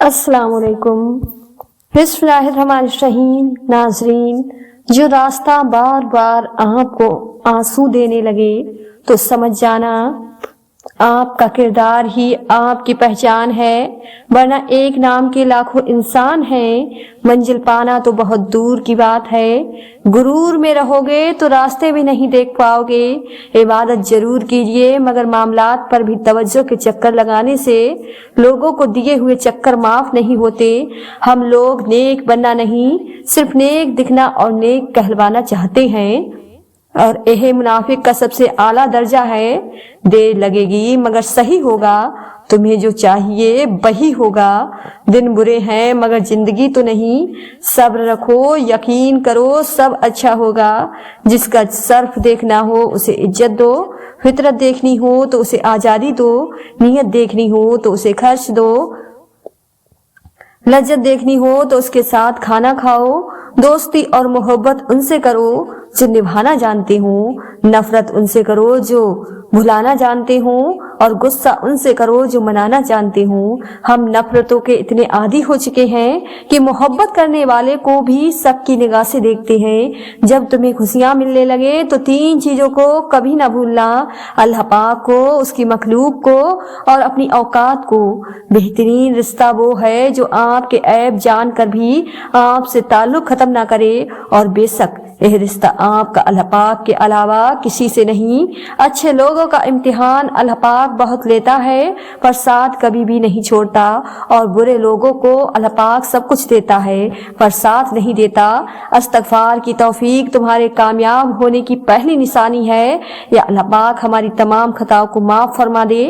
السلام علیکم۔ بسم اللہ الرحمن الرحیم۔ ناظرین، جو راستہ بار بار آپ کو آنسو دینے لگے تو سمجھ جانا آپ کا کردار ہی آپ کی پہچان ہے، ورنہ ایک نام کے لاکھوں انسان ہیں۔ منزل پانا تو بہت دور کی بات ہے، غرور میں رہو گے تو راستے بھی نہیں دیکھ پاؤ گے۔ عبادت ضرور کیجئے، مگر معاملات پر بھی توجہ کے چکر لگانے سے لوگوں کو دیے ہوئے چکر معاف نہیں ہوتے۔ ہم لوگ نیک بننا نہیں، صرف نیک دکھنا اور نیک کہلوانا چاہتے ہیں، اور یہ منافق کا سب سے اعلیٰ درجہ ہے۔ دیر لگے گی مگر صحیح ہوگا، تمہیں جو چاہیے وہی ہوگا۔ دن برے ہیں مگر زندگی تو نہیں، صبر رکھو، یقین کرو سب اچھا ہوگا۔ جس کا صرف دیکھنا ہو اسے عزت دو، فطرت دیکھنی ہو تو اسے آزادی دو، نیت دیکھنی ہو تو اسے خرچ دو، لذت دیکھنی ہو تو اس کے ساتھ کھانا کھاؤ۔ دوستی اور محبت ان سے کرو جو نبھانا جانتے ہوں، نفرت ان سے کرو جو بھلانا جانتے ہوں، اور غصہ ان سے کرو جو منانا جانتے ہوں۔ ہم نفرتوں کے اتنے عادی ہو چکے ہیں کہ محبت کرنے والے کو بھی سب کی نگاہ سے دیکھتے ہیں۔ جب تمہیں خوشیاں ملنے لگے تو تین چیزوں کو کبھی نہ بھولنا: اللہ پاک کو، اس کی مخلوق کو، اور اپنی اوقات کو۔ بہترین رشتہ وہ ہے جو آپ کے عیب جان کر بھی آپ سے تعلق ختم نہ کرے، اور بے شک یہ رشتہ آپ کا اللہ پاک کے علاوہ کسی سے نہیں۔ اچھے لوگوں کا امتحان اللہ پاک بہت لیتا ہے پر ساتھ کبھی بھی نہیں چھوڑتا، اور برے لوگوں کو اللہ پاک سب کچھ دیتا ہے پر ساتھ نہیں دیتا۔ استغفار کی توفیق تمہارے کامیاب ہونے کی پہلی نشانی ہے۔ یا اللہ پاک ہماری تمام خطاؤں کو معاف فرما دے،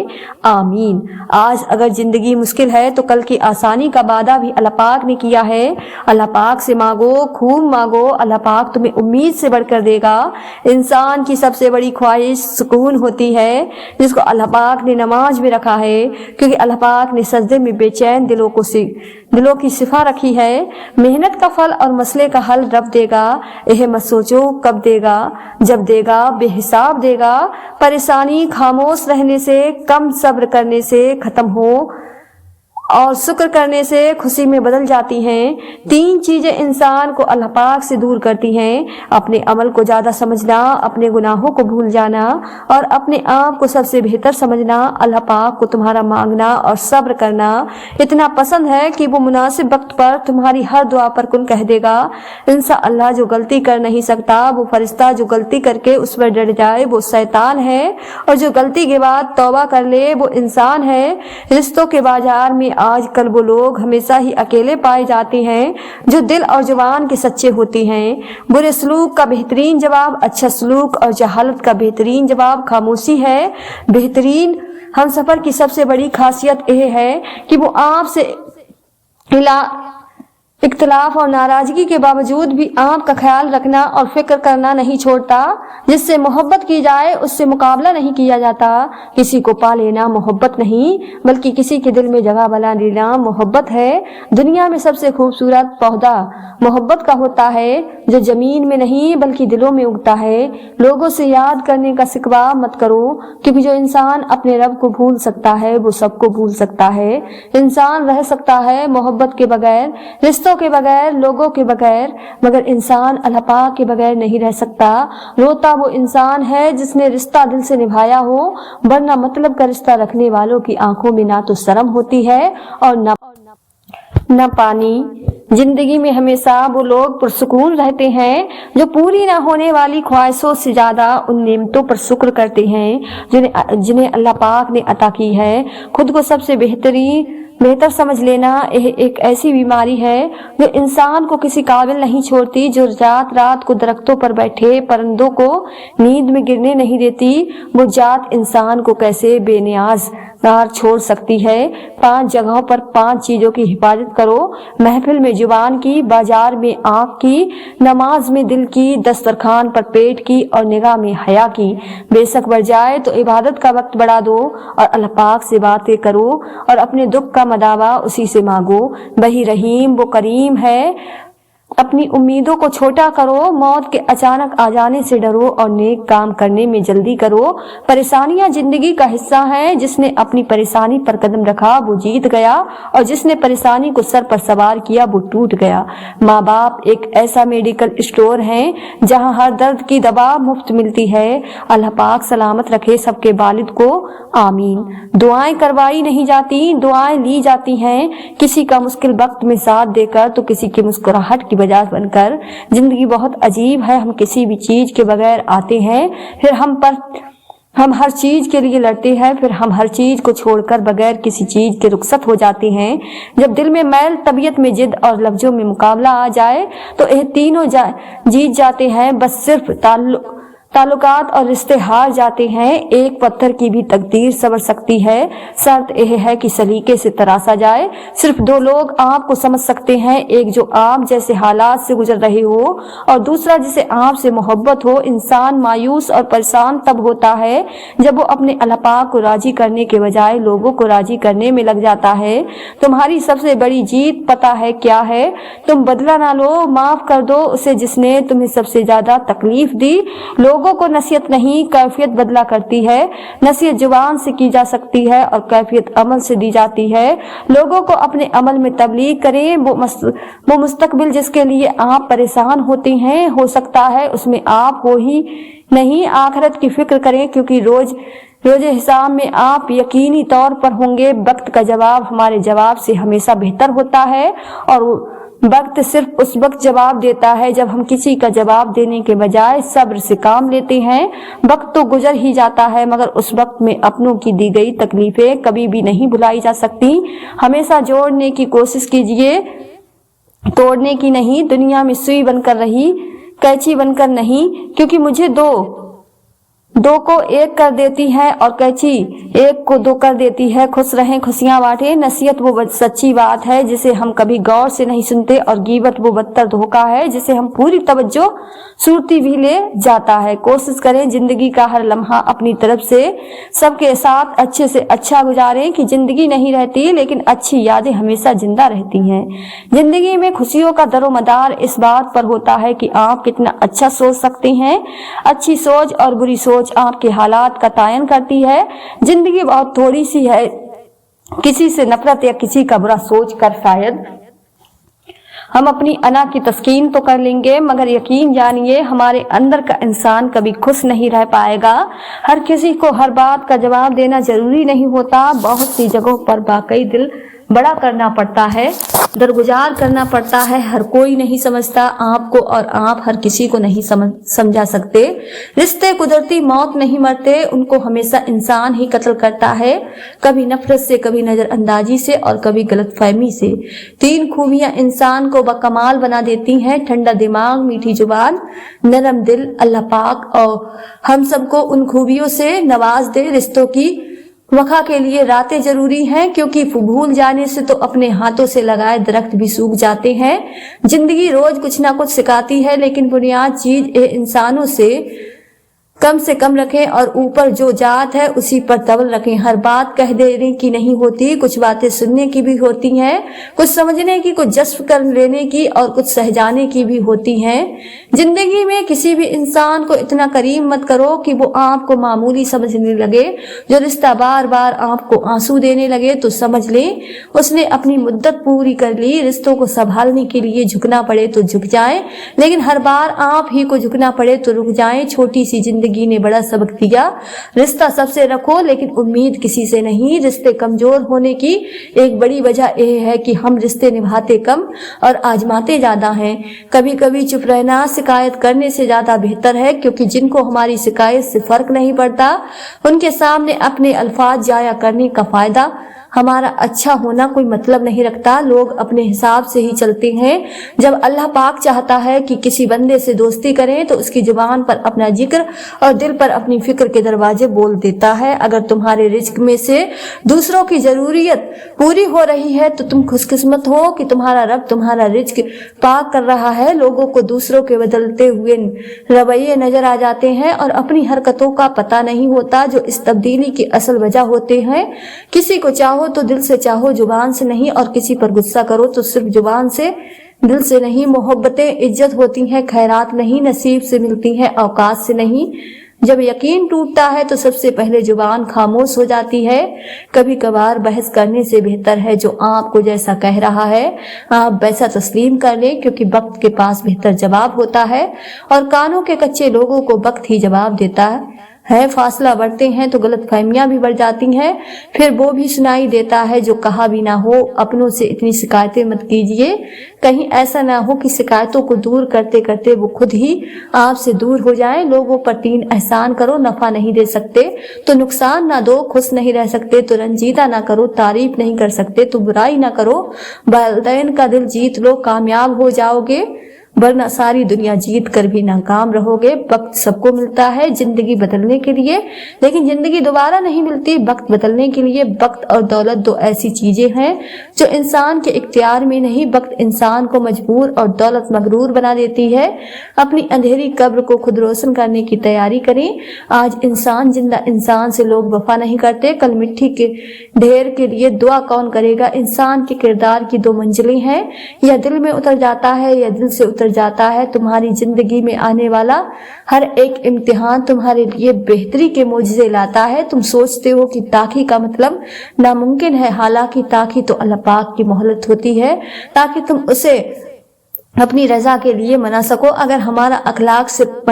آمین۔ آج اگر زندگی مشکل ہے تو کل کی آسانی کا وعدہ بھی اللہ پاک نے کیا ہے۔ اللہ پاک سے مانگو، خوب مانگو، اللہ پاک تمہیں امید سے بڑھ کر دے گا۔ انسان کی سب سے بڑی خواہش سکون ہوتی ہے، جس کو اللہ پاک نے نماز میں رکھا ہے، کیونکہ اللہ پاک نے سجدے میں بے چین دلوں کی صفا رکھی ہے۔ محنت کا پھل اور مسئلے کا حل رب دے گا، یہ مت سوچو کب دے گا، جب دے گا بے حساب دے گا۔ پریشانی خاموش رہنے سے کم، صبر کرنے سے ختم ہو، اور شکر کرنے سے خوشی میں بدل جاتی ہیں۔ تین چیزیں انسان کو اللہ پاک سے دور کرتی ہیں: اپنے عمل کو زیادہ سمجھنا، اپنے گناہوں کو بھول جانا، اور اپنے آپ کو سب سے بہتر سمجھنا۔ اللہ پاک کو تمہارا مانگنا اور صبر کرنا اتنا پسند ہے کہ وہ مناسب وقت پر تمہاری ہر دعا پر کن کہہ دے گا۔ انشاءاللہ جو غلطی کر نہیں سکتا وہ فرشتہ، جو غلطی کر کے اس پر ڈر جائے وہ شیطان ہے، اور جو غلطی کے بعد توبہ کر لے وہ انسان ہے۔ رشتوں کے بازار میں آج کل وہ لوگ ہمیشہ ہی اکیلے پائے جاتے ہیں جو دل اور زبان کے سچے ہوتے ہیں۔ برے سلوک کا بہترین جواب اچھا سلوک، اور جہالت کا بہترین جواب خاموشی ہے۔ بہترین ہمسفر کی سب سے بڑی خاصیت یہ ہے کہ وہ آپ سے اختلاف اور ناراضگی کے باوجود بھی آپ کا خیال رکھنا اور فکر کرنا نہیں چھوڑتا۔ جس سے محبت کی جائے اس سے مقابلہ نہیں کیا جاتا۔ کسی کو پا لینا محبت نہیں، بلکہ کسی کے دل میں جگہ بنا لینا محبت ہے۔ دنیا میں سب سے خوبصورت پودا محبت کا ہوتا ہے، جو زمین میں نہیں بلکہ دلوں میں اگتا ہے۔ لوگوں سے یاد کرنے کا شکوہ مت کرو، کیونکہ جو انسان اپنے رب کو بھول سکتا ہے وہ سب کو بھول سکتا ہے۔ انسان رہ سکتا ہے محبت کے بغیر، رشتوں کے بغیر، لوگوں کے بغیر، مگر انسان اللہ پاک کے بغیر نہیں رہ سکتا۔ روتا وہ انسان ہے جس نے رشتہ دل سے نبھایا ہو، ورنہ مطلب کا رشتہ رکھنے والوں کی آنکھوں میں نہ تو شرم ہوتی ہے اور نہ پانی۔ زندگی میں ہمیشہ وہ لوگ پرسکون رہتے ہیں جو پوری نہ ہونے والی خواہشوں سے زیادہ ان نعمتوں پر شکر کرتے ہیں جنہیں اللہ پاک نے عطا کی ہے۔ خود کو سب سے بہتر سمجھ لینا یہ ایک ایسی بیماری ہے جو انسان کو کسی قابل نہیں چھوڑتی، جو رات رات کو درختوں پر بیٹھے پرندوں کو نیند میں گرنے نہیں دیتی۔ وہ ذات انسان کو کیسے بے نیاز چھوڑ سکتی ہے۔ 5 جگہوں پر 5 چیزوں کی حفاظت کرو: محفل میں زبان کی، بازار میں آنکھ کی، نماز میں دل کی، دسترخوان پر پیٹ کی، اور نگاہ میں حیا کی۔ بے شک بڑھ جائے تو عبادت کا وقت بڑھا دو، اور اللہ پاک سے باتیں کرو، اور اپنے دکھ کا مداوا اسی سے مانگو۔ وہی رحیم وہ کریم ہے، अपनी उम्मीदों को छोटा करो, मौत के अचानक आ जाने से डरो और नेक काम करने में जल्दी करो। परेशानियां जिंदगी का हिस्सा हैं। जिसने अपनी परेशानी पर कदम रखा वो जीत गया और जिसने परेशानी को सर पर सवार किया वो टूट गया। माँ बाप एक ऐसा मेडिकल स्टोर है जहाँ हर दर्द की दवा मुफ्त मिलती है। अल्लाह पाक सलामत रखे सबके वालिद को, आमीन। दुआएं करवाई नहीं जाती, दुआएं ली जाती हैं। किसी का मुश्किल वक्त में साथ देकर तो किसी की मुस्कुराहट की वजह बनकर। जिंदगी बहुत अजीब है। हम किसी भी चीज के बगैर आते हैं, फिर हम हर चीज के लिए लड़ते हैं, फिर हम हर चीज को छोड़कर बगैर किसी चीज के रुखसत हो जाते हैं। जब दिल में मैल, तबीयत में जिद और लफ्जों में मुकाबला आ जाए तो यह तीनों जीत जाते हैं। बस सिर्फ ताल्लुकात और रिश्ते हार जाते हैं। एक पत्थर की भी तकदीर संवर सकती है, शर्त यह है कि सलीके से तराशा जाए। सिर्फ दो लोग आपको समझ सकते हैं, एक जो आप जैसे हालात से गुजर रहे हो और दूसरा जिसे आपसे मोहब्बत हो। इंसान मायूस और परेशान तब होता है जब वो अपने अल्लाह पाक को राजी करने के बजाय लोगों को राजी करने में लग जाता है। तुम्हारी सबसे बड़ी जीत पता है क्या है? तुम बदला ना लो, माफ कर दो उसे जिसने तुम्हें सबसे ज्यादा तकलीफ दी। लोगों को नसीहत नहीं, कैफियत बदला करती है। नसीहत जुबान से की जा सकती है और कैफियत अमल से दी जाती है। लोगों को अपने अमल में तबलीग करें। वो मुस्तकबिल जिसके लिए आप परेशान होते हैं, हो सकता है उसमें आप हो ही नहीं। आखिरत की फिक्र करें क्योंकि रोजे हिसाब में आप यकीनी तौर पर होंगे। वक्त का जवाब हमारे जवाब से हमेशा बेहतर होता है और वक्त सिर्फ उस वक्त जवाब देता है जब हम किसी का जवाब देने के बजाय सब्र से काम लेते हैं। वक्त तो गुजर ही जाता है मगर उस वक्त में अपनों की दी गई तकलीफें कभी भी नहीं भुलाई जा सकती। हमेशा जोड़ने की कोशिश कीजिए, तोड़ने की नहीं। दुनिया में सुई बनकर रही, कैंची बनकर नहीं, क्योंकि मुझे दो को एक कर देती है और कैंची एक को दो कर देती है। खुश रहें, खुशियां बांटें। नसीहत वो सच्ची बात है जिसे हम कभी गौर से नहीं सुनते और गीबत वो बदतर धोखा है जिसे हम पूरी तवज्जो सुरती भी ले जाता है। कोशिश करें जिंदगी का हर लम्हा अपनी तरफ से सबके साथ अच्छे से अच्छा गुजारें कि जिंदगी नहीं रहती लेकिन अच्छी यादें हमेशा जिंदा रहती हैं। जिंदगी में खुशियों का दरोमदार इस बात पर होता है कि आप कितना अच्छा सोच सकते हैं। अच्छी सोच और बुरी सोच आपके हालात का तायन करती है। जिंदगी बहुत थोड़ी सी है। किसी से नफरत या किसी का बुरा सोच कर शायद हम अपनी अना की तस्कीन तो कर लेंगे मगर यकीन जानिए हमारे अंदर का इंसान कभी खुश नहीं रह पाएगा। हर किसी को हर बात का जवाब देना जरूरी नहीं होता। बहुत सी जगहों पर वाकई दिल बड़ा करना पड़ता है, दरगुजार करना पड़ता है। हर कोई नहीं समझता आपको और आप हर किसी को नहीं समझा सकते। रिश्ते कुदरती मौत नहीं मरते, उनको हमेशा इंसान ही कत्ल करता है, कभी नफरत से, कभी नजरअंदाजी से और कभी गलतफहमी से। तीन खूबियां इंसान को बकमाल बना देती हैं, ठंडा दिमाग, मीठी जुबान, नरम दिल। अल्लाह पाक और हम सबको उन खूबियों से नवाज दे। रिश्तों की वफा के लिए रातें जरूरी हैं क्योंकि भूल जाने से तो अपने हाथों से लगाए दरख्त भी सूख जाते हैं। जिंदगी रोज कुछ ना कुछ सिखाती है लेकिन बुनियाद चीज इंसानों से कम रखें और ऊपर जो जात है उसी पर तवल रखें। हर बात कह देने की नहीं होती, कुछ बातें सुनने की भी होती हैं, कुछ समझने की, कुछ जज्ब कर लेने की और कुछ सहजाने की भी होती हैं। जिंदगी में किसी भी इंसान को इतना करीम मत करो कि वो आपको मामूली समझने लगे। जो रिश्ता बार बार आपको आंसू देने लगे तो समझ लें उसने अपनी मुद्दत पूरी कर ली। रिश्तों को संभालने के लिए झुकना पड़े तो झुक जाएं, लेकिन हर बार आप ही को झुकना पड़े तो रुक जाएं। छोटी सी जिंदगी ने बड़ा सबक दिया। रिश्ता सबसे रखो लेकिन उम्मीद किसी से नहीं। रिश्ते कमजोर होने की एक बड़ी वजह यह है कि हम रिश्ते निभाते कम और आजमाते ज्यादा हैं। कभी कभी चुप रहना शिकायत करने से ज्यादा बेहतर है क्योंकि जिनको हमारी शिकायत से फर्क नहीं पड़ता उनके सामने अपने अल्फाज जाया करने का फायदा हमारा अच्छा होना कोई मतलब नहीं रखता। लोग अपने हिसाब से ही चलते हैं। जब अल्लाह पाक चाहता है कि किसी बंदे से दोस्ती करें तो उसकी जुबान पर अपना जिक्र और दिल पर अपनी फिक्र के दरवाजे बोल देता है। अगर तुम्हारे रिज्क में से दूसरों की जरूरियत पूरी हो रही है तो तुम खुशकिस्मत हो कि तुम्हारा रब तुम्हारा रिज्क पाक कर रहा है। लोगों को दूसरों के बदलते हुए रवैये नजर आ जाते हैं और अपनी हरकतों का पता नहीं होता जो इस तब्दीली की असल वजह होते हैं। किसी को चाहो तो दिल से चाहो, जुबान से नहीं, और किसी पर गुस्सा करो तो सिर्फ जुबान से दिल से नहीं, मोहब्बतें इज्जत होती हैं, खैरात नहीं, नसीब से मिलती हैं, औकात से नहीं। जब यकीन टूटता है तो सबसे पहले जुबान खामोश हो जाती है। कभी कभार बहस करने से बेहतर है जो आपको जैसा कह रहा है आप वैसा तस्लीम कर लें, क्योंकि वक्त के पास बेहतर जवाब होता है और कानों के कच्चे लोगों को वक्त ही जवाब देता है। फासला बढ़ते हैं तो गलत फहमियां भी बढ़ जाती हैं, फिर वो भी सुनाई देता है जो कहा भी ना हो। अपनों से इतनी शिकायतें मत कीजिए, कहीं ऐसा ना हो कि शिकायतों को दूर करते करते वो खुद ही आपसे दूर हो जाएं। लोगों पर 3 एहसान करो, नफा नहीं दे सकते तो नुकसान ना दो, खुश नहीं रह सकते तो रंजीदा ना करो, तारीफ नहीं कर सकते तो बुराई ना करो। वालिदैन का दिल जीत लो, कामयाब हो जाओगे, वरना सारी दुनिया जीत कर भी नाकाम रहोगे। वक्त सबको मिलता है जिंदगी बदलने के लिए, लेकिन जिंदगी दोबारा नहीं मिलती वक्त बदलने के लिए। वक्त और दौलत 2 ऐसी चीजें हैं जो इंसान के इख्तियार में नहीं। वक्त इंसान को मजबूर और दौलत मगरूर बना देती है। अपनी अंधेरी कब्र को खुद रोशन करने की तैयारी करें। आज इंसान जिंदा इंसान से लोग वफा नहीं करते, कल मिट्टी के ढेर के लिए दुआ कौन करेगा। इंसान के किरदार की 2 मंजिलें हैं, या दिल में उतर जाता है या दिल से उतर जाता है। तुम्हारी जिंदगी में आने वाला हर एक इम्तिहान तुम्हारे लिए बेहतरी के मोजज़े लाता है। तुम सोचते हो कि ताक़ी का मतलब नामुमकिन है, हालांकि ताक़ी तो अल्लाह पाक की मोहलत होती है ताकि तुम उसे अपनी रजा के लिए मना सको। अगर हमारा अखलाक सिर्फ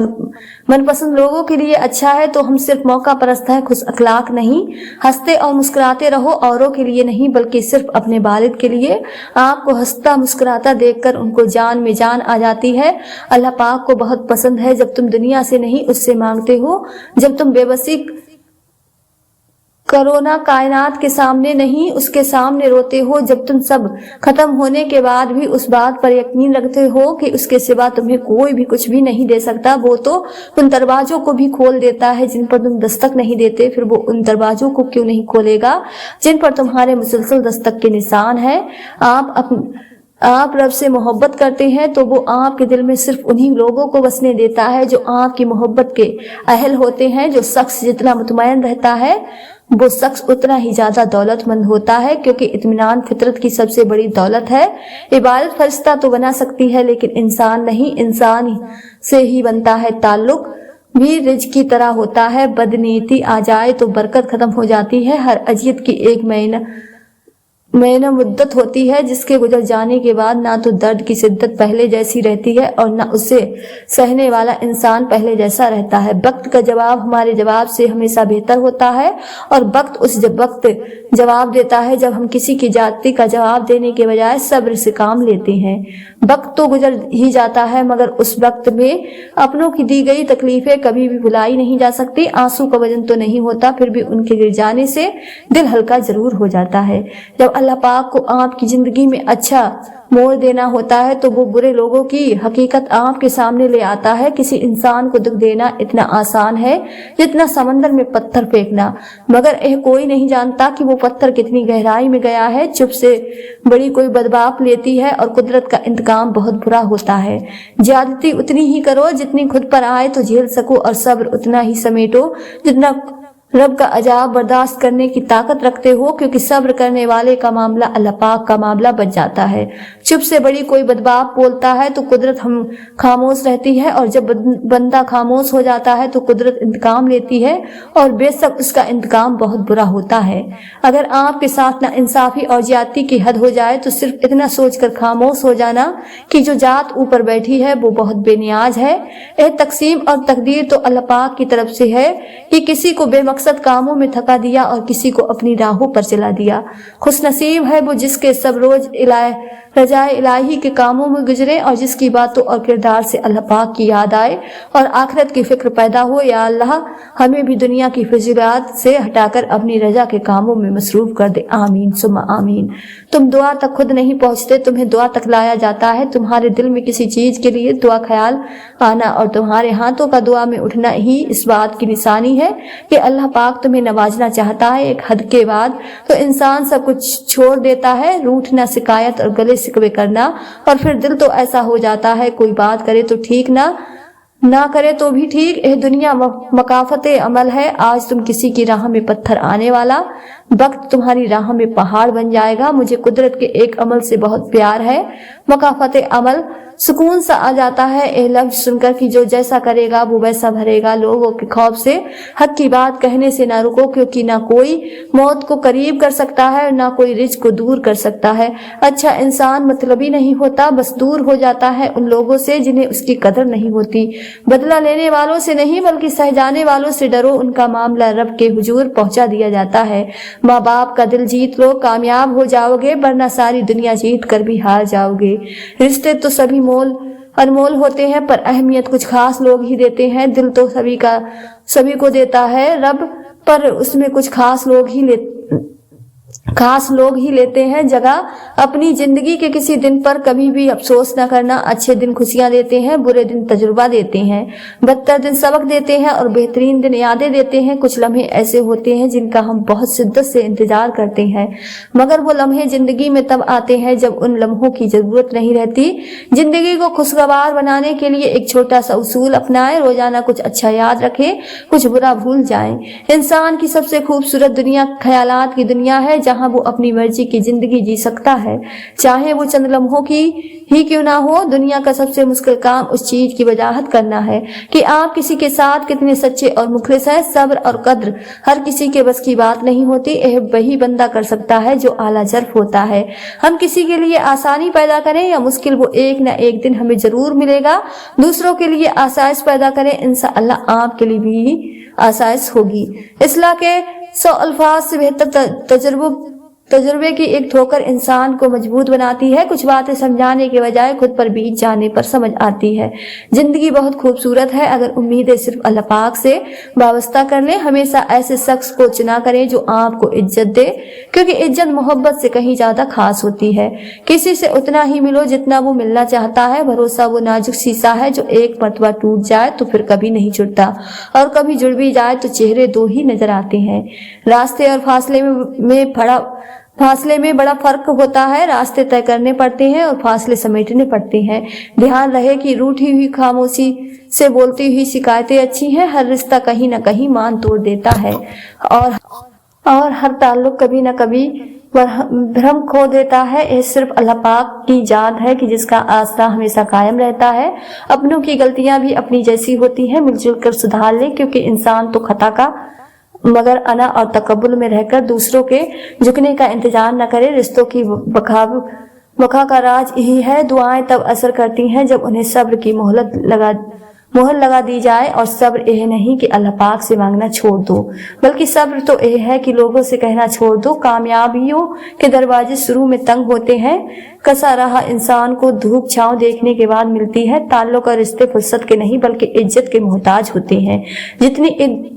मनपसंद लोगों के लिए अच्छा है तो हम सिर्फ मौका परस्त हैं, खुश अखलाक नहीं। हंसते और मुस्कुराते रहो, औरों के लिए नहीं बल्कि सिर्फ अपने वालिद के लिए। आपको हंसता मुस्कुराता देखकर उनको जान में जान आ जाती है। अल्लाह पाक को बहुत पसंद है जब तुम दुनिया से नहीं उससे मांगते हो, जब तुम बेबसी करोना कायनात के सामने नहीं उसके सामने रोते हो, जब तुम सब खत्म होने के बाद भी उस बात पर यकीन रखते हो कि उसके सिवा तुम्हें कोई भी कुछ भी नहीं दे सकता। वो तो उन दरवाजों को भी खोल देता है जिन पर तुम दस्तक नहीं देते, फिर वो उन दरवाजों को क्यों नहीं खोलेगा जिन पर तुम्हारे मुसलसल दस्तक के निशान है। आप रब से मोहब्बत करते हैं तो वो आपके दिल में सिर्फ उन्हीं लोगों को बसने देता है जो आपकी मोहब्बत के अहल होते हैं। जो शख्स जितना मुतमईन रहता है वो शख्स उतना ही ज्यादा दौलतमंद होता है, क्योंकि इत्मीनान फितरत की सबसे बड़ी दौलत है। इबादत फरिश्ता तो बना सकती है लेकिन इंसान नहीं, इंसान से ही बनता है। ताल्लुक भी रिज्क की तरह होता है, बदनीयती आ जाए तो बरकत खत्म हो जाती है। हर अजियत की एक महीना मुद्दत होती है जिसके गुजर जाने के बाद ना तो दर्द की शिद्दत पहले जैसी रहती है और ना उसे सहने वाला इंसान पहले जैसा रहता है। वक्त का जवाब हमारे जवाब से हमेशा बेहतर होता है और वक्त वक्त जवाब देता है जब हम किसी की जाति का जवाब देने के बजाय सब्र से काम लेते हैं। वक्त तो गुजर ही जाता है मगर उस वक्त में अपनों की दी गई तकलीफें कभी भी भुलाई नहीं जा सकती। आंसू का वजन तो नहीं होता, फिर भी उनके गिर जाने से दिल हल्का जरूर हो जाता है। जब अल्लाह पाक को आपकी जिंदगी में अच्छा मोड़ देना होता है तो वो बुरे लोगों की हकीकत आपके सामने ले आता है। किसी इंसान को दुख देना इतना आसान है जितना समंदर में पत्थर फेंकना, मगर यह कोई नहीं जानता कि वो पत्थर कितनी गहराई में गया है। चुप से बड़ी कोई बदबाप लेती है और कुदरत का इंतकाम बहुत बुरा होता है। ज्यादती उतनी ही करो जितनी खुद पर आए तो झेल सको, और सब्र उतना ही समेटो जितना रब का अजाब बर्दाश्त करने की ताकत रखते हो, क्योंकि सब्र करने वाले का मामला अल्लाह पाक का मामला बच जाता है। चुप से बड़ी कोई बदबाप बोलता है तो कुदरत हम खामोश रहती है, और जब बंदा खामोश हो जाता है तो कुदरत इंतकाम लेती है, और बेशक उसका इंतकाम बहुत बुरा होता है। अगर आपके साथ ना इंसाफी और ज्यादती की हद हो जाए तो सिर्फ इतना सोचकर खामोश हो जाना कि जो जात ऊपर बैठी है वो बहुत बेनियाज है। यह तकसीम और तकदीर तो अल्लाह पाक की तरफ से है कि किसी को बेमकसद कामों में थका दिया और किसी को अपनी राहों पर चला दिया। खुशनसीब है वो जिसके सब रोज रजाए इलाही के कामों में गुजरे और जिसकी बातों और किरदार से अल्लाह पाक की याद आए और आखिरत की फिक्र पैदा हो। या अल्लाह हमें भी दुनिया की फजीलात से हटाकर अपनी रजा के कामों में मसरूफ कर दे। आमीन सुम्मा आमीन। तुम दुआ तक खुद नहीं पहुंचते, तुम्हें दुआ तक लाया जाता है। तुम्हारे दिल में किसी चीज के लिए दुआ ख्याल आना और तुम्हारे हाथों का दुआ में उठना ही इस बात की निशानी है कि अल्लाह पाक तुम्हें नवाजना चाहता है। एक हद के बाद तो इंसान सब कुछ छोड़ देता है, रूठना, शिकायत और गले शिकवे करना, और फिर दिल तो ऐसा हो जाता है कोई बात करे तो ठीक ना करे तो भी ठीक। यह दुनिया मकाफते अमल है। आज तुम किसी की राह में पत्थर आने वाला वक्त तुम्हारी राह में पहाड़ बन जाएगा। मुझे कुदरत के एक अमल से बहुत प्यार है, मकाफत अमल। सुकून सा आ जाता है ये लफ्ज सुनकर कि जो जैसा करेगा वो वैसा भरेगा। लोगों के खौफ से हक की बात कहने से ना रुको, क्योंकि ना कोई मौत को करीब कर सकता है और ना कोई रिज्क को दूर कर सकता है। अच्छा इंसान मतलबी नहीं होता, बस दूर हो जाता है उन लोगों से जिन्हें उसकी कदर नहीं होती। बदला लेने वालों से नहीं बल्कि सह जाने वालों से डरो, उनका मामला रब के हुजूर पहुंचा दिया जाता है। माँ बाप का दिल जीत लो, कामयाब हो जाओगे, वरना सारी दुनिया जीत कर भी हार जाओगे। रिश्ते तो सभी अनमोल होते हैं, पर अहमियत कुछ खास लोग ही देते हैं। दिल तो सभी को देता है रब, पर उसमें कुछ खास लोग ही लेते हैं जगह। अपनी जिंदगी के किसी दिन पर कभी भी अफसोस न करना। अच्छे दिन खुशियां देते हैं, बुरे दिन तजुर्बा देते हैं, बदतर दिन सबक देते हैं और बेहतरीन दिन यादें देते हैं। कुछ लम्हे ऐसे होते हैं जिनका हम बहुत शिद्दत से इंतजार करते हैं, मगर वो लम्हे जिंदगी में तब आते हैं जब उन लम्हों की जरूरत नहीं रहती। जिंदगी को खुशगवार बनाने के लिए एक छोटा सा उसूल अपनाएं, रोजाना कुछ अच्छा याद रखें, कुछ बुरा भूल जाएं। इंसान की सबसे खूबसूरत दुनिया ख्यालात की दुनिया है, जहाँ वो अपनी मर्जी की जिंदगी जी सकता है, चाहे वो चंद लम्हों की ही क्यों ना हो। दुनिया का सबसे मुश्किल काम उस चीज की वजाहत करना है कि आप किसी के साथ कितने सच्चे और मुखलिस हैं। सब्र और कद्र हर किसी के बस की बात नहीं होती, यह वही बंदा कर सकता है जो आला जर्फ होता है। हम किसी के लिए आसानी पैदा करें या मुश्किल, वो एक न एक दिन हमें जरूर मिलेगा। दूसरों के लिए आसाइश पैदा करें, इंशाअल्लाह आपके लिए भी आसाइश होगी। इस्लाह के 100 अल्फाज से बेहतर तजुर्बे की एक ठोकर इंसान को मजबूत बनाती है। कुछ बातें समझाने के बजाय खुद पर बीत जाने पर समझ आती है। जिंदगी बहुत खूबसूरत है अगर उम्मीदें सिर्फ अल्लाह पाक से वाबस्ता कर लें। हमेशा ऐसे शख्स को चुना करें जो आपको इज्जत दे, क्योंकि इज्जत मोहब्बत से कहीं ज्यादा खास होती है। किसी से उतना ही मिलो जितना वो मिलना चाहता है। भरोसा वो नाजुक शीशा है जो एक मरतबा टूट जाए तो फिर कभी नहीं जुड़ता, और कभी जुड़ भी जाए तो चेहरे दो ही नजर आते हैं। रास्ते और फासले में बड़ा फर्क होता है। रास्ते तय करने पड़ते हैं और फासले समेटने पड़ते हैं। ध्यान रहे कि रूठी हुई खामोशी से बोलती हुई शिकायतें अच्छी हैं। हर रिश्ता कहीं न कहीं मान तोड़ देता है और हर ताल्लुक कभी न कभी भ्रम खो देता है। ये सिर्फ अल्लाह पाक की जात है कि जिसका आसरा हमेशा कायम रहता है। अपनों की गलतियां भी अपनी जैसी होती हैं, मिलजुल कर सुधार ले, क्योंकि इंसान तो खता का मगर अना और तकब्बुल में रहकर दूसरों के झुकने का इंतजार न करे। रिश्तों की वफा का राज यही है। दुआएं तब असर करती हैं जब उन्हें सब्र की मोहर लगा दी जाए। और सब्र यह नहीं कि अल्लाह पाक से मांगना छोड़ दो, बल्कि सब्र तो यह है कि लोगों से कहना छोड़ दो। कामयाबियों के दरवाजे शुरू में तंग होते हैं, कसा रहा इंसान को धूप छांव देखने के बाद मिलती है। ताल्लुक और रिश्ते फुर्सत के नहीं बल्कि इज्जत के मोहताज होते हैं। जितनी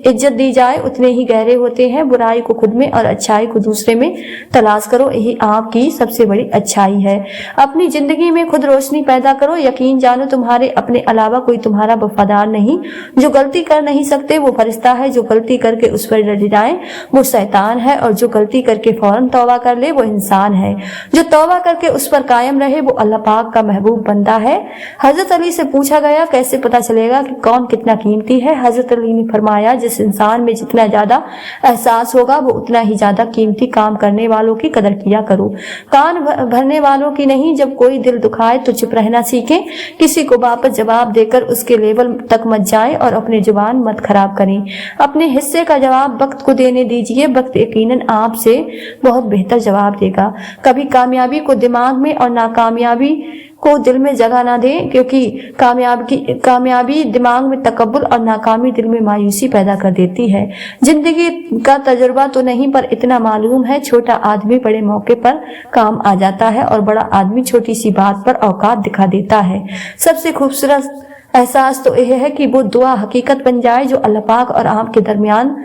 इज्जत दी जाए उतने ही गहरे होते हैं। बुराई को खुद में और अच्छाई को दूसरे में तलाश करो, यही आपकी सबसे बड़ी अच्छाई है। अपनी जिंदगी में खुद रोशनी पैदा करो। यकीन जानो तुम्हारे अपने अलावा कोई तुम्हारा वफादार नहीं। जो गलती कर नहीं सकते वो फरिश्ता है, जो गलती करके उस पर डर जाए वो शैतान है, और जो गलती करके फौरन तौबा कर ले वो इंसान है। जो तौबा करके उस पर कायम रहे वो अल्लाह पाक का महबूब बंदा है। हजरत अली से पूछा गया कैसे पता चलेगा कि कौन कितना कीमती है। हजरत अली ने फरमाया जिस इंसान में जितना ज्यादा एहसास होगा वो उतना ही ज्यादा कीमती। काम करने वालों की कदर किया करो, कान भरने वालों की नहीं। जब कोई दिल दुखाए तो चुप रहना सीखें। किसी को वापस जवाब देकर उसके लेवल तक मत जाएं और अपने जुबान मत खराब करें। अपने हिस्से का जवाब वक्त को देने दीजिए, वक्त यकीनन आपसे बहुत बेहतर जवाब देगा। कभी कामयाबी को दिमाग में और नाकामयाबी को दिल में जगह ना दें, क्योंकि कामयाबी दिमाग में तकब्बुल और नाकामी दिल में मायूसी पैदा कर देती है। जिंदगी का तजुर्बा तो नहीं, पर इतना मालूम है छोटा आदमी बड़े मौके पर काम आ जाता है और बड़ा आदमी छोटी सी बात पर औकात दिखा देता है। सबसे खूबसूरत एहसास तो यह है कि वो दुआ हकीकत बन जाए जो अल्लाह पाक और आपके दरमियान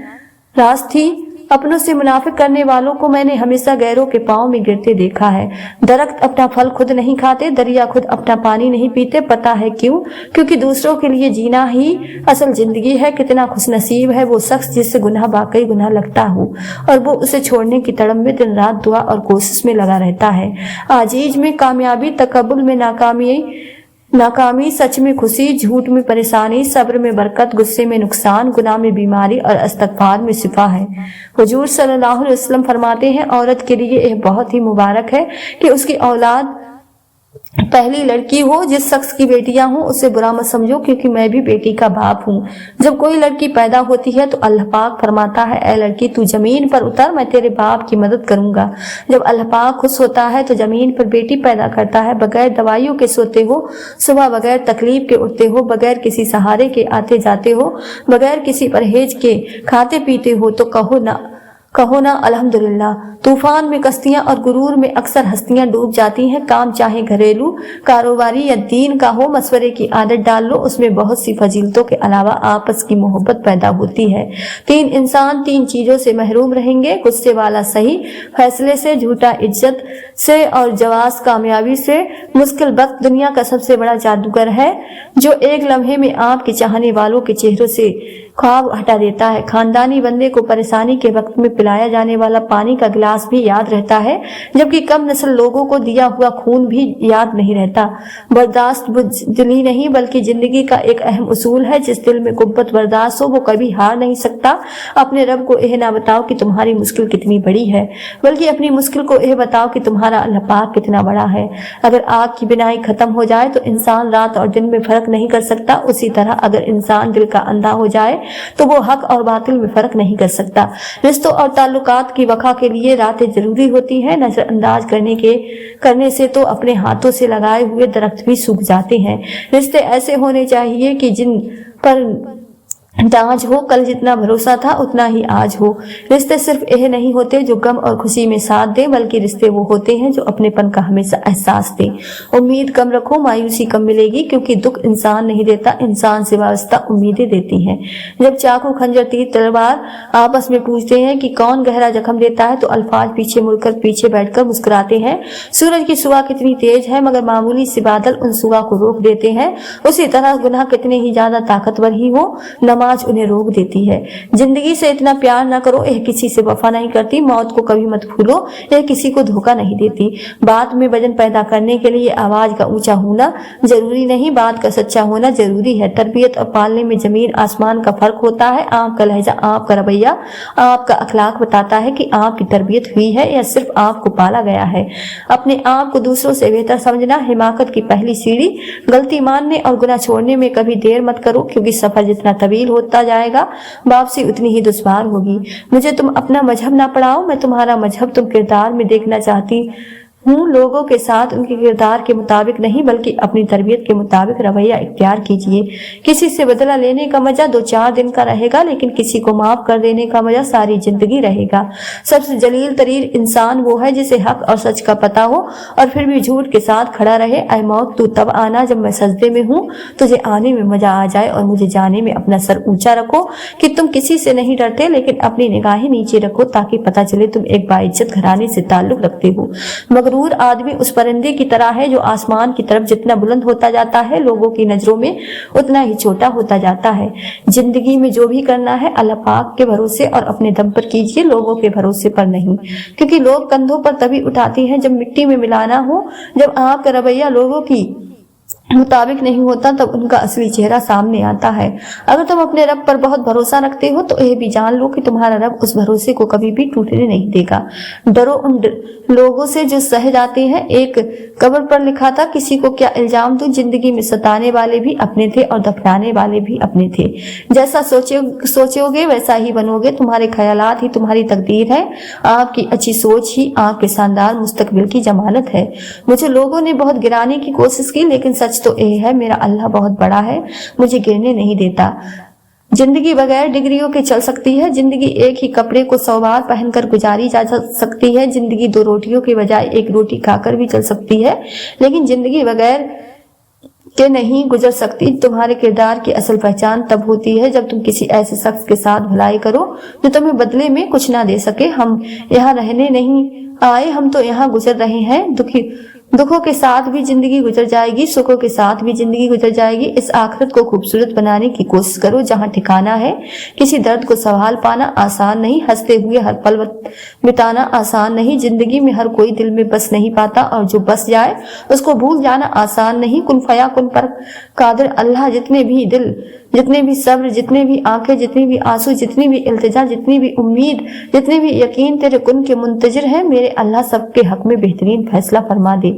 राज थी। अपनों से मुनाफिक करने वालों को मैंने हमेशा गैरों के पांव में गिरते देखा है। दरख्त अपना फल खुद नहीं खाते, दरिया खुद अपना पानी नहीं पीते। पता है क्यों? क्योंकि दूसरों के लिए जीना ही असल जिंदगी है। कितना खुशनसीब है वो शख्स जिससे गुनाह वाकई गुनाह लगता हो और वो उसे छोड़ने की तड़प में दिन रात दुआ और कोशिश में लगा रहता है। आजीज में कामयाबी, तकब्बुल में नाकामी सच में खुशी, झूठ में परेशानी, सब्र में बरकत, गुस्से में नुकसान, गुनाह में बीमारी और इस्तिग़फ़ार में शिफा है। हुजूर सल्लल्लाहु अलैहि वसल्लम फरमाते हैं, औरत के लिए यह बहुत ही मुबारक है कि उसकी औलाद पहली लड़की हो। जिस शख्स की बेटियां हों उसे बुरा मत समझो, क्योंकि मैं भी बेटी का बाप हूँ। जब कोई लड़की पैदा होती है तो अल्लाह पाक फरमाता है, ऐ लड़की तू जमीन पर उतर, मैं तेरे बाप की मदद करूंगा। जब अल्लाह पाक खुश होता है तो जमीन पर बेटी पैदा करता है। बगैर दवाइयों के सोते हो, सुबह बगैर तकलीफ के उठते हो, बगैर किसी सहारे के आते जाते हो, बगैर किसी परहेज के खाते पीते हो, तो कहो ना अल्हम्दुलिल्लाह। तूफान में कश्तियां और गुरूर में अक्सर हस्तियां डूब जाती हैं। काम चाहे घरेलू, कारोबारी या दीन का हो, मशवरे की आदत डाल लो, उसमें बहुत सी फजीलतों के अलावा आपस की मोहब्बत पैदा होती है। 3 इंसान 3 चीजों से महरूम रहेंगे, गुस्से वाला सही फैसले से, झूठा इज्जत से और जवाज कामयाबी से। मुश्किल वक्त दुनिया का सबसे बड़ा जादूगर है जो एक लम्हे में आपके चाहने वालों के चेहरों से ख्वाब हटा देता है। खानदानी बंदे को परेशानी के वक्त में पिलाया जाने वाला पानी का गिलास भी याद रहता है, जबकि कम नस्ल लोगों को दिया हुआ खून भी याद नहीं रहता। बर्दाश्त बुज़दिली नहीं बल्कि जिंदगी का एक अहम उसूल है। जिस दिल में कुव्वत बर्दाश्त हो वो कभी हार नहीं सकता। अपने रब को यह ना बताओ कि तुम्हारी मुश्किल कितनी बड़ी है, बल्कि अपनी मुश्किल को यह बताओ कि तुम्हारा अल्लाह पाक कितना बड़ा है। अगर आग की बिनाई खत्म हो जाए तो इंसान रात और दिन में फर्क नहीं कर सकता, उसी तरह अगर इंसान दिल का अंधा हो जाए तो वो हक और बातिल में फर्क नहीं कर सकता। रिश्तों और ताल्लुकात की वफा के लिए रातें जरूरी होती हैं। नजरअंदाज करने से तो अपने हाथों से लगाए हुए दरख्त भी सूख जाते हैं। रिश्ते ऐसे होने चाहिए कि जिन पर दाज हो, कल जितना भरोसा था उतना ही आज हो। रिश्ते सिर्फ यह नहीं होते जो गम और खुशी में साथ दे, बल्कि रिश्ते वो होते हैं जो अपनेपन का हमेशा एहसास दे। उम्मीद कम रखो, मायूसी कम मिलेगी, क्योंकि दुख इंसान नहीं देता, इंसान से वाबस्ता उम्मीदें देती हैं। जब चाकू, खंजर, तीर, तलवार आपस में पूछते हैं कि कौन गहरा जख्म देता है, तो अल्फाज पीछे मुड़कर पीछे बैठकर मुस्कुराते हैं। सूरज की सुबह कितनी तेज है, मगर मामूली से बादल उन सुबह को रोक देते हैं। उसी तरह गुनाह कितने ही ज्यादा ताकतवर ही हो, नमाज उन्हें रोक देती है। जिंदगी से इतना प्यार ना करो, यह किसी से वफा नहीं करती। मौत को कभी मत भूलो, यह किसी को धोखा नहीं देती। बात में वजन पैदा करने के लिए आवाज का ऊंचा होना जरूरी नहीं, बात का सच्चा होना जरूरी है। तरबियत और पालने में जमीन आसमान का फर्क होता है। आपका लहजा, आपका रवैया, आपका अखलाक बताता है कि आपकी तरबियत हुई है या सिर्फ आपको पाला गया है। अपने आप को दूसरों से बेहतर समझना हिमाकत की पहली सीढ़ी। गलती मानने और गुनाह छोड़ने में कभी देर मत करो, क्योंकि सफर जितना तवील होता जाएगा वापसी उतनी ही दुश्वार होगी। मुझे तुम अपना मजहब ना पढ़ाओ, मैं तुम्हारा मजहब तुम किरदार में देखना चाहती हूँ। लोगों के साथ उनके किरदार के मुताबिक नहीं बल्कि अपनी तरबियत के मुताबिक रवैया इख्तियार कीजिए। किसी से बदला लेने का मजा 2-4 दिन का रहेगा, लेकिन किसी को माफ कर देने का मजा सारी जिंदगी रहेगा। सबसे जलील तरीन इंसान वो है जिसे हक और सच का पता हो और फिर भी झूठ के साथ खड़ा रहे। ऐ मौत तू तब आना जब मैं सजदे में हूँ, तुझे आने में मजा आ जाए और मुझे जाने में अपना सर ऊंचा रखो कि तुम किसी से नहीं डरते, लेकिन अपनी निगाहें नीचे रखो ताकि पता चले तुम एक बाइज्जत घराने से ताल्लुक रखते हो। मगरूर आदमी उस परिंदे की तरह है जो आसमान की तरफ जितना बुलंद होता जाता है, लोगों की नजरों में उतना ही छोटा होता जाता है। जिंदगी में जो भी करना है अल्लाह पाक के भरोसे और अपने दम पर कीजिए, लोगों के भरोसे पर नहीं, क्योंकि लोग कंधों पर तभी उठाते हैं जब मिट्टी में मिलाना हो। जब आपका रवैया लोगों की मुताबिक नहीं होता तब उनका असली चेहरा सामने आता है। अगर तुम अपने रब पर बहुत भरोसा रखते हो तो यह भी जान लो कि तुम्हारा रब उस भरोसे को कभी भी टूटने नहीं देगा। डरो उन लोगों से जो सह जाते हैं। एक कब्र पर लिखा था, किसी को क्या इल्जाम दूं, जिंदगी में सताने वाले भी अपने थे और दफनाने वाले भी अपने थे। जैसा सोचोगे वैसा ही बनोगे। तुम्हारे ख्यालात ही तुम्हारी तकदीर है। आपकी अच्छी सोच ही आपके शानदार मुस्तकबिल की जमानत है। मुझे लोगों ने बहुत गिराने की कोशिश की, लेकिन सच तो यह है, मेरा अल्लाह बहुत बड़ा है, मुझे गिरने नहीं देता। जिंदगी बगैर डिग्रियों के चल सकती है। जिंदगी एक ही कपड़े को 100 बार पहनकर गुजारी जा सकती है। जिंदगी 2 रोटियों के बजाय 1 रोटी खाकर भी चल सकती है, लेकिन जिंदगी बगैर के नहीं गुजर सकती। तुम्हारे किरदार की असल पहचान तब होती है जब तुम किसी ऐसे शख्स के साथ भलाई करो जो तुम्हें बदले में कुछ ना दे सके। हम यहाँ रहने नहीं आए, हम तो यहाँ गुजर रहे हैं। दुखों के साथ भी जिंदगी गुजर जाएगी, सुखों के साथ भी जिंदगी गुजर जाएगी। इस आखिरत को खूबसूरत बनाने की कोशिश करो जहाँ ठिकाना है। किसी दर्द को संभाल पाना आसान नहीं, हंसते हुए हर पल बिताना आसान नहीं। जिंदगी में हर कोई दिल में बस नहीं पाता, और जो बस जाए उसको भूल जाना आसान नहीं। कुन फया कुन पर कादिर अल्लाह, जितने भी दिल, जितने भी सब्र, जितने भी आंखें, जितने भी आंसू, जितनी भी इल्तिजा, जितनी भी उम्मीद, जितने भी यकीन तेरे कुन के मुंतजिर हैं, मेरे अल्लाह सबके हक में बेहतरीन फैसला फरमा दे,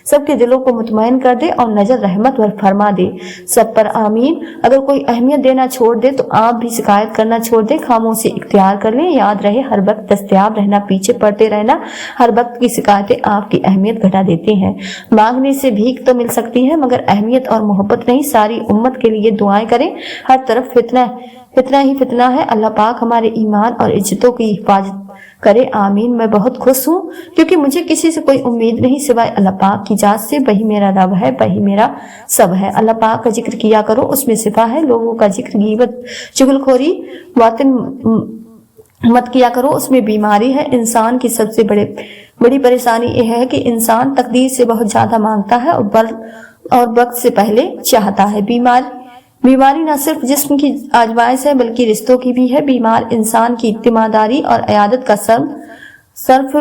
सबके दिलों को मुतमईन कर दे और नजर रहमत फरमा दे सब पर, आमीन। अगर कोई अहमियत देना छोड़ दे तो आप भी शिकायत करना छोड़ दे, खामोशी इख्तियार कर ले। याद रहे हर वक्त दस्तयाब रहना, पीछे पड़ते रहना, हर वक्त की शिकायतें आपकी अहमियत घटा देती हैं। मांगने से भीख तो मिल सकती है मगर अहमियत और मोहब्बत नहीं। सारी उम्मत के लिए दुआएं करें, हर तरफ फितना ही फितना है। अल्लाह पाक हमारे ईमान और इज्जतों की हिफाजत करे, आमीन। मैं बहुत खुश हूँ क्योंकि मुझे किसी से कोई उम्मीद नहीं सिवाय अल्लाह पाक की जात से। वही मेरा रब है, वही मेरा सब है। अल्लाह पाक का जिक्र किया करो, उसमें सिफा है। लोगों का जिक्र, गीबत, चुगलखोरी, बातिन मत किया करो, उसमें बीमारी है। इंसान की सबसे बड़ी परेशानी यह है कि इंसान तकदीर से बहुत ज्यादा मांगता है और वक्त से पहले चाहता है। बीमारी न सिर्फ जिस्म की आजमाइश है बल्कि रिश्तों की भी है। बीमार इंसान की ईमानदारी और अयादत का सर्फ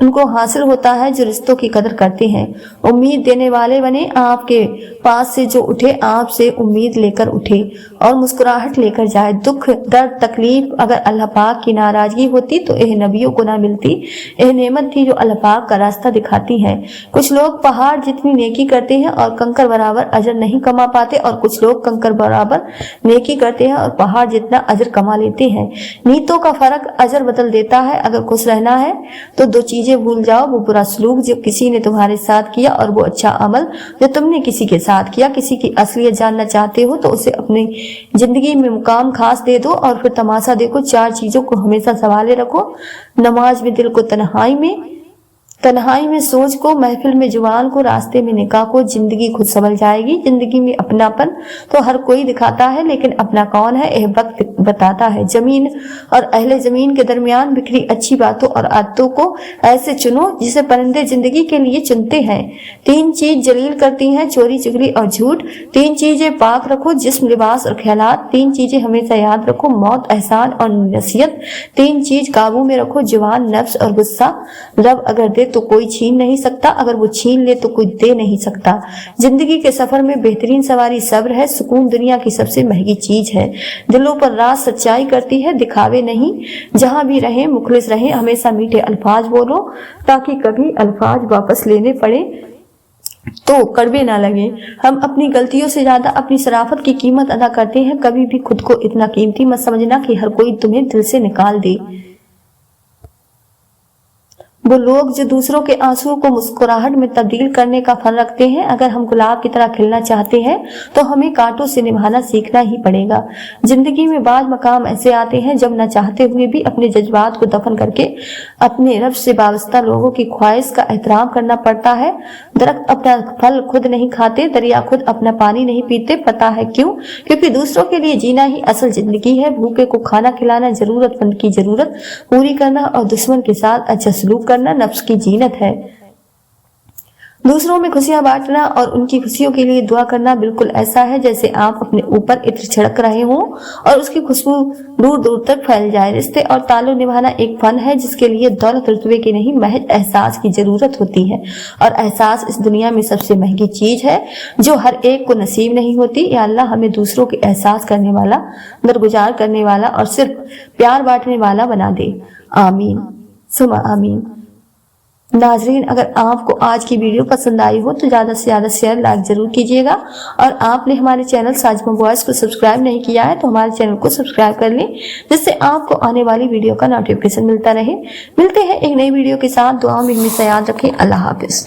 उनको हासिल होता है जो रिश्तों की कदर करते हैं। उम्मीद देने वाले बने, आपके पास से जो उठे आपसे उम्मीद लेकर उठे और मुस्कुराहट लेकर जाए। दुख, दर्द, तकलीफ अगर अल्लाह पाक की नाराजगी होती तो यह नबियों को ना मिलती। यह नेमत थी जो अल्लाह पाक का रास्ता दिखाती है। कुछ लोग पहाड़ जितनी नेकी करते हैं और कंकर बराबर अजर नहीं कमा पाते, और कुछ लोग कंकर बराबर नेकी करते हैं और पहाड़ जितना अजर कमा लेते हैं। नीयतों का फर्क अजर बदल देता है। अगर खुश रहना है तो दो चीजें भूल जाओ, वो बुरा सलूक जो किसी ने तुम्हारे साथ किया और वो अच्छा अमल जो तुमने किसी के साथ किया। किसी की असलियत जानना चाहते हो तो उसे अपनी जिंदगी में मुकाम खास दे दो और फिर तमाशा देखो। चार चीजों को हमेशा संभाले रखो, नमाज में दिल को, तन्हाई में सोच को, महफिल में जुबान को, रास्ते में निकाह को। जिंदगी खुद संभल जाएगी। जिंदगी में अपनापन तो हर कोई दिखाता है लेकिन अपना कौन है यह वक्त बताता है। जमीन और अहले जमीन के दरमियान बिखरी अच्छी बातों और आदतों को ऐसे चुनो जिसे परिंदे जिंदगी के लिए चुनते हैं। तीन चीज जलील करती हैं, चोरी, चुगली और झूठ। तीन चीजें पाक रखो, जिस्म, लिबास और ख्यालात। तीन चीजें हमेशा याद रखो, मौत, एहसान और नसीहत। तीन चीज काबू में रखो, जुबान, नफ्स और गुस्सा। रब अगर दे तो कोई छीन नहीं सकता, अगर वो छीन ले तो कोई दे नहीं सकता। जिंदगी के सफर में बेहतरीन सवारी सब्र है। सुकून दुनिया की सबसे महंगी चीज है। दिलों पर राज सच्चाई करती है, दिखावे नहीं। जहां भी रहें मुखलिस रहें, हमेशा मीठे अल्फाज बोलो ताकि कभी अल्फाज वापस लेने पड़े तो कड़वे ना लगे। हम अपनी गलतियों से ज्यादा अपनी शराफत की कीमत अदा करते हैं। कभी भी खुद को इतना कीमती मत समझना कि हर कोई तुम्हें दिल से निकाल दे। वो लोग जो दूसरों के आंसुओं को मुस्कुराहट में तब्दील करने का फन रखते हैं, अगर हम गुलाब की तरह खिलना चाहते हैं तो हमें कांटों से निभाना सीखना ही पड़ेगा। जिंदगी में बाद मकाम ऐसे आते हैं जब न चाहते हुए भी अपने जज्बात को दफन करके अपने रब से वाबस्ता लोगों की ख्वाहिश का एहतराम करना पड़ता है। दरख्त अपना फल खुद नहीं खाते, दरिया खुद अपना पानी नहीं पीते। पता है क्यों? क्योंकि दूसरों के लिए जीना ही असल जिंदगी है। भूखे को खाना खिलाना, जरूरतमंद की जरूरत पूरी करना और दुश्मन के साथ अच्छा सलूक करना नफ्स की जीनत है। दूसरों में खुशियां बांटना और उनकी खुशियों के लिए दुआ करना बिल्कुल ऐसा है जैसे आप अपने ऊपर इत्र छिड़क रहे हो और उसकी खुशबू दूर दूर तक फैल जाए। रिश्ते और ताल्लुक निभाना एक फन है जिसके लिए दौलत रुतबे की नहीं, महज एहसास की जरूरत होती है। और एहसास इस दुनिया में सबसे महंगी चीज है जो हर एक को नसीब नहीं होती। या अल्लाह हमें दूसरों के एहसास करने वाला, दरगुजार करने वाला और सिर्फ प्यार बांटने वाला बना दे। आमीन सुमा आमीन। नाजरीन, अगर आपको आज की वीडियो पसंद आई हो तो ज्यादा से ज्यादा शेयर, लाइक जरूर कीजिएगा। और आपने हमारे चैनल साजिमा वॉइस को सब्सक्राइब नहीं किया है तो हमारे चैनल को सब्सक्राइब कर लें जिससे आपको आने वाली वीडियो का नोटिफिकेशन मिलता रहे। मिलते हैं एक नई वीडियो के साथ। दुआ में हमेशा याद रखें। अल्लाह हाफिज।